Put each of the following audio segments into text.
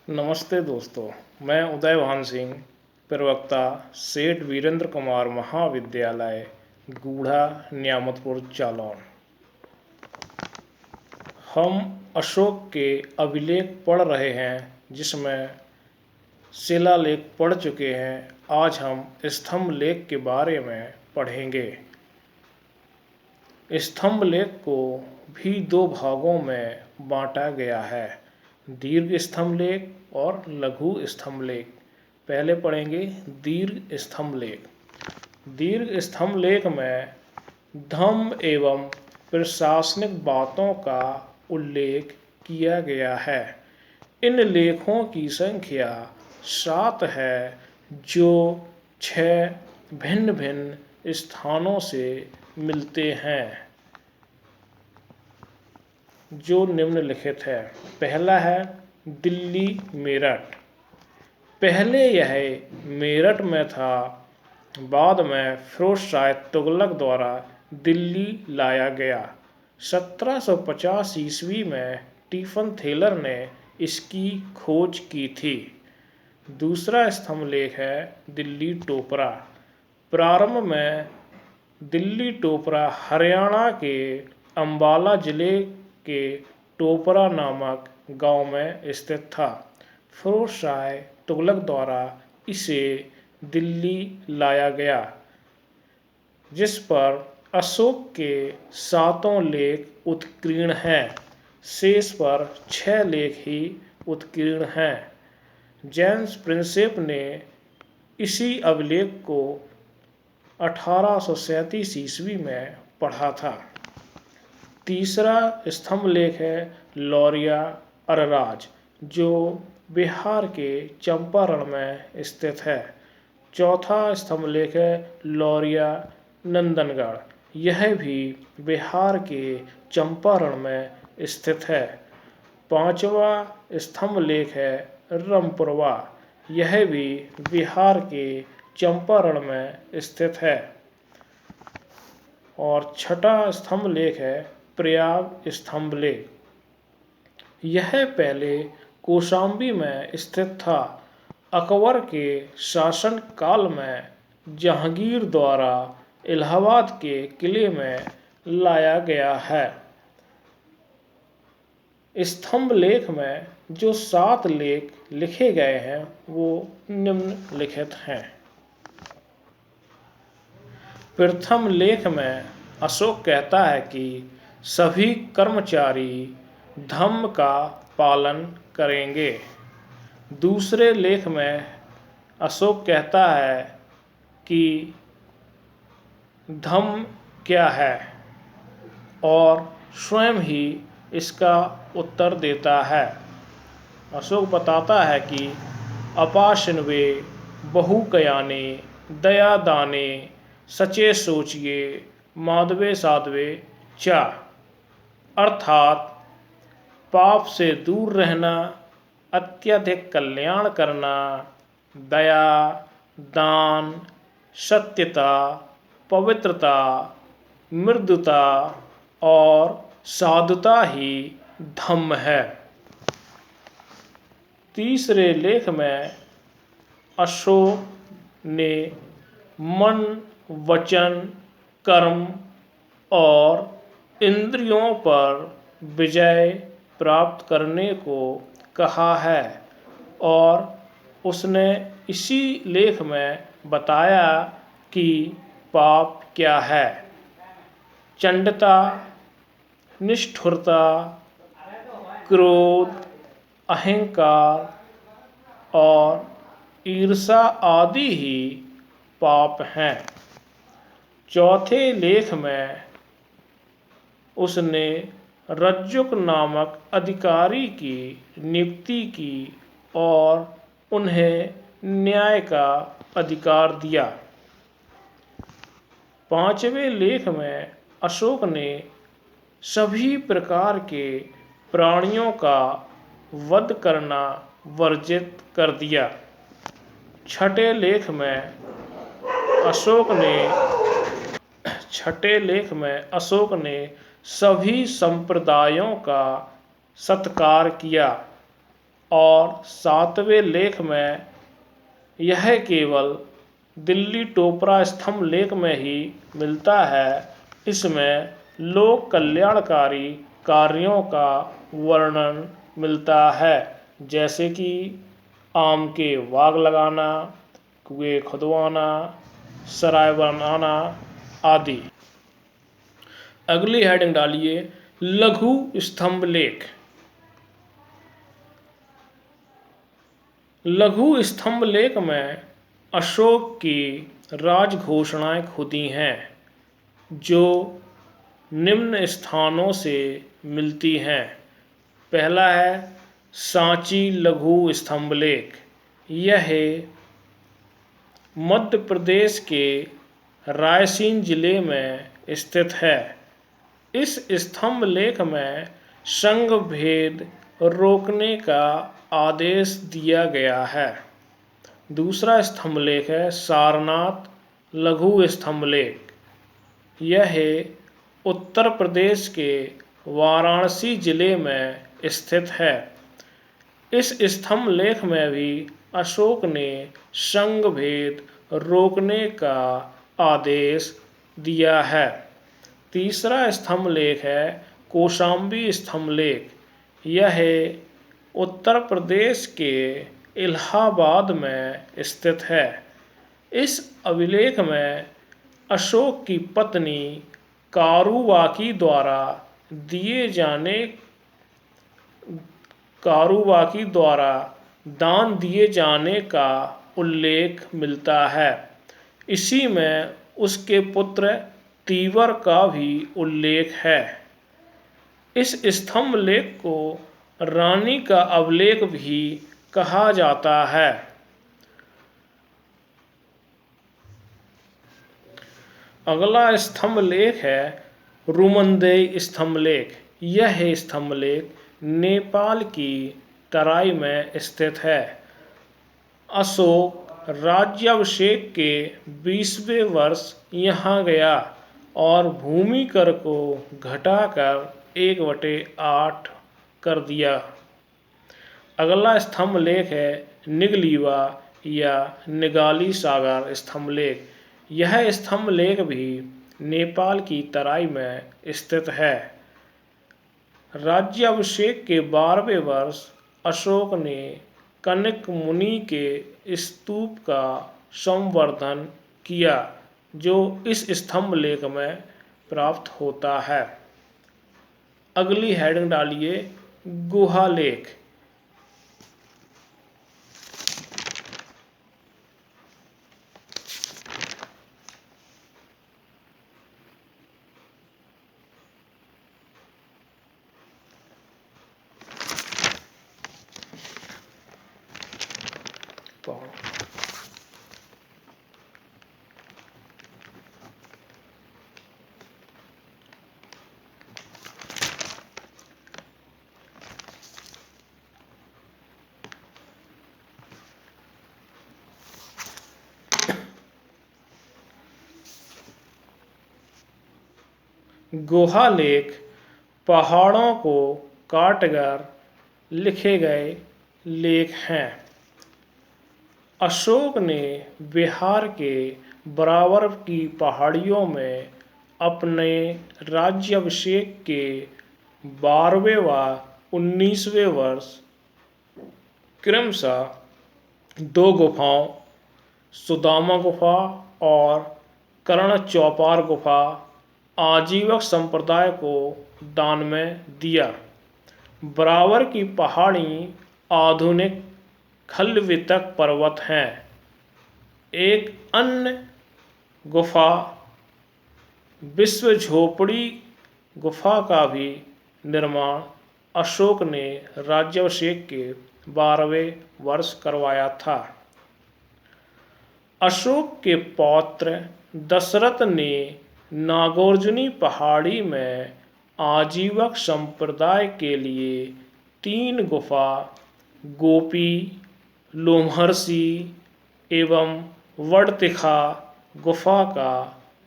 नमस्ते दोस्तों, मैं उदय भान सिंह, प्रवक्ता सेठ वीरेंद्र कुमार महाविद्यालय, गूढ़ा, न्यामतपुर, जालौन। हम अशोक के अभिलेख पढ़ रहे हैं, जिसमें शिलालेख पढ़ चुके हैं। आज हम स्तंभ लेख के बारे में पढ़ेंगे। स्तंभ लेख को भी दो भागों में बांटा गया है, दीर्घ स्तंभ लेख और लघु स्तंभ लेख। पहले पढ़ेंगे दीर्घ स्तंभ लेख। दीर्घ स्तंभ लेख में धम्म एवं प्रशासनिक बातों का उल्लेख किया गया है। इन लेखों की संख्या 7 है, जो 6 भिन्न भिन्न स्थानों से मिलते हैं, जो निम्नलिखित है। पहला है दिल्ली मेरठ। पहले यह मेरठ में था, बाद में फिरोज शाह तुगलक द्वारा दिल्ली लाया गया। 1750 ईस्वी में स्टीफन थेलर ने इसकी खोज की थी। दूसरा स्तंभ लेख है दिल्ली टोपरा। प्रारंभ में दिल्ली टोपरा हरियाणा के अंबाला जिले के टोपरा नामक गांव में स्थित था। फिरोज शाह तुगलक द्वारा इसे दिल्ली लाया गया, जिस पर अशोक के 7 लेख उत्कीर्ण हैं। शेष पर 6 लेख ही उत्कीर्ण हैं। जेम्स प्रिंसेप ने इसी अभिलेख को 1837 ईस्वी में पढ़ा था। तीसरा स्तंभ लेख है लौरिया अरराज, जो बिहार के चंपारण में स्थित है। चौथा स्तंभ लेख है लौरिया नंदनगढ़। यह भी बिहार के चंपारण में स्थित है। पांचवा स्तंभ लेख है रामपुरवा। यह भी बिहार के चंपारण में स्थित है। और छठा स्तंभ लेख है प्रयाग स्तंभ लेख। यह पहले कौशांबी में स्थित था। अकबर के शासन काल में जहांगीर द्वारा इलाहाबाद के किले में लाया गया है। स्तंभ लेख में जो 7 लेख लिखे गए हैं, वो निम्नलिखित हैं। प्रथम लेख में अशोक कहता है कि सभी कर्मचारी धम्म का पालन करेंगे। दूसरे लेख में अशोक कहता है कि धम्म क्या है, और स्वयं ही इसका उत्तर देता है। अशोक बताता है कि अपाशिनवे, बहुकयाने, दया दाने, सचे सोचिए, माधवे साधवे चा, अर्थात पाप से दूर रहना, अत्यधिक कल्याण करना, दया, दान, सत्यता, पवित्रता, मृदुता और साधुता ही धम्म है। तीसरे लेख में अशोक ने मन, वचन, कर्म और इंद्रियों पर विजय प्राप्त करने को कहा है, और उसने इसी लेख में बताया कि पाप क्या है। चंडता, निष्ठुरता, क्रोध, अहंकार और ईर्ष्या आदि ही पाप हैं। चौथे लेख में उसने रज्जुक नामक अधिकारी की नियुक्ति की और उन्हें न्याय का अधिकार दिया। पांचवें लेख में अशोक ने सभी प्रकार के प्राणियों का वध करना वर्जित कर दिया। छठे लेख में अशोक ने सभी संप्रदायों का सत्कार किया। और 7वें लेख में यह केवल दिल्ली टोपरा स्तंभ लेख में ही मिलता है। इसमें लोक कल्याणकारी कार्यों का वर्णन मिलता है, जैसे कि आम के बाग लगाना, कुएं खुदवाना, सराय बनाना आदि। अगली हेडिंग डालिए लघु स्तंभ लेख। लघु स्तंभ लेख में अशोक की राज घोषणाएं खुदी हैं, जो निम्न स्थानों से मिलती हैं। पहला है सांची लघु स्तंभ लेख। यह मध्य प्रदेश के रायसेन जिले में स्थित है। इस स्तंभ लेख में संघ भेद रोकने का आदेश दिया गया है। दूसरा स्तंभ लेख है सारनाथ लघु स्तंभ लेख। यह उत्तर प्रदेश के वाराणसी जिले में स्थित है। इस स्तंभ लेख में भी अशोक ने संघ भेद रोकने का आदेश दिया है। तीसरा स्तंभ लेख है कौशाम्बी स्तंभ लेख। यह उत्तर प्रदेश के इलाहाबाद में स्थित है। इस अभिलेख में अशोक की पत्नी कारूबाकी द्वारा दान दिए जाने का उल्लेख मिलता है। इसी में उसके पुत्र तीवर का भी उल्लेख है। इस स्तंभ लेख को रानी का अभिलेख भी कहा जाता है। अगला स्तंभ लेख है रुमंदेई स्तंभ लेख। यह स्तंभ लेख नेपाल की तराई में स्थित है। अशोक राज्याभिषेक के 20वें वर्ष यहाँ गया और भूमि कर को घटाकर 1/8 कर दिया। अगला स्तंभ लेख है निगलीवा या निगाली सागर स्तंभ लेख। यह स्तंभ लेख भी नेपाल की तराई में स्थित है। राज्याभिषेक के 12वें वर्ष अशोक ने कनिक मुनि के स्तूप का संवर्धन किया, जो इस स्तंभ लेख में प्राप्त होता है। अगली हेडिंग डालिए गुहा लेख। गुहा लेख पहाड़ों को काटकर लिखे गए लेख हैं। अशोक ने बिहार के बराबर की पहाड़ियों में अपने राज्याभिषेक के 12वें व 19वें वर्ष क्रमशः 2 गुफाओं, सुदामा गुफा और कर्ण चौपार गुफा, आजीवक संप्रदाय को दान में दिया। बराबर की पहाड़ी आधुनिक खलवितक पर्वत हैं। एक अन्य गुफा विश्व झोपड़ी गुफा का भी निर्माण अशोक ने राज्याभिषेक के 12वें वर्ष करवाया था। अशोक के पौत्र दशरथ ने नागार्जुनी पहाड़ी में आजीवक संप्रदाय के लिए 3 गुफा गोपी, लोमहर्षि एवं वडतिखा गुफा का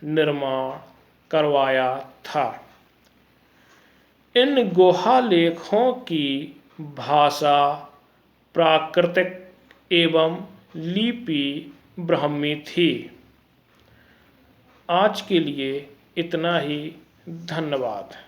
निर्माण करवाया था। इन गुहा लेखों की भाषा प्राकृतिक एवं लिपि ब्राह्मी थी। आज के लिए इतना ही। धन्यवाद।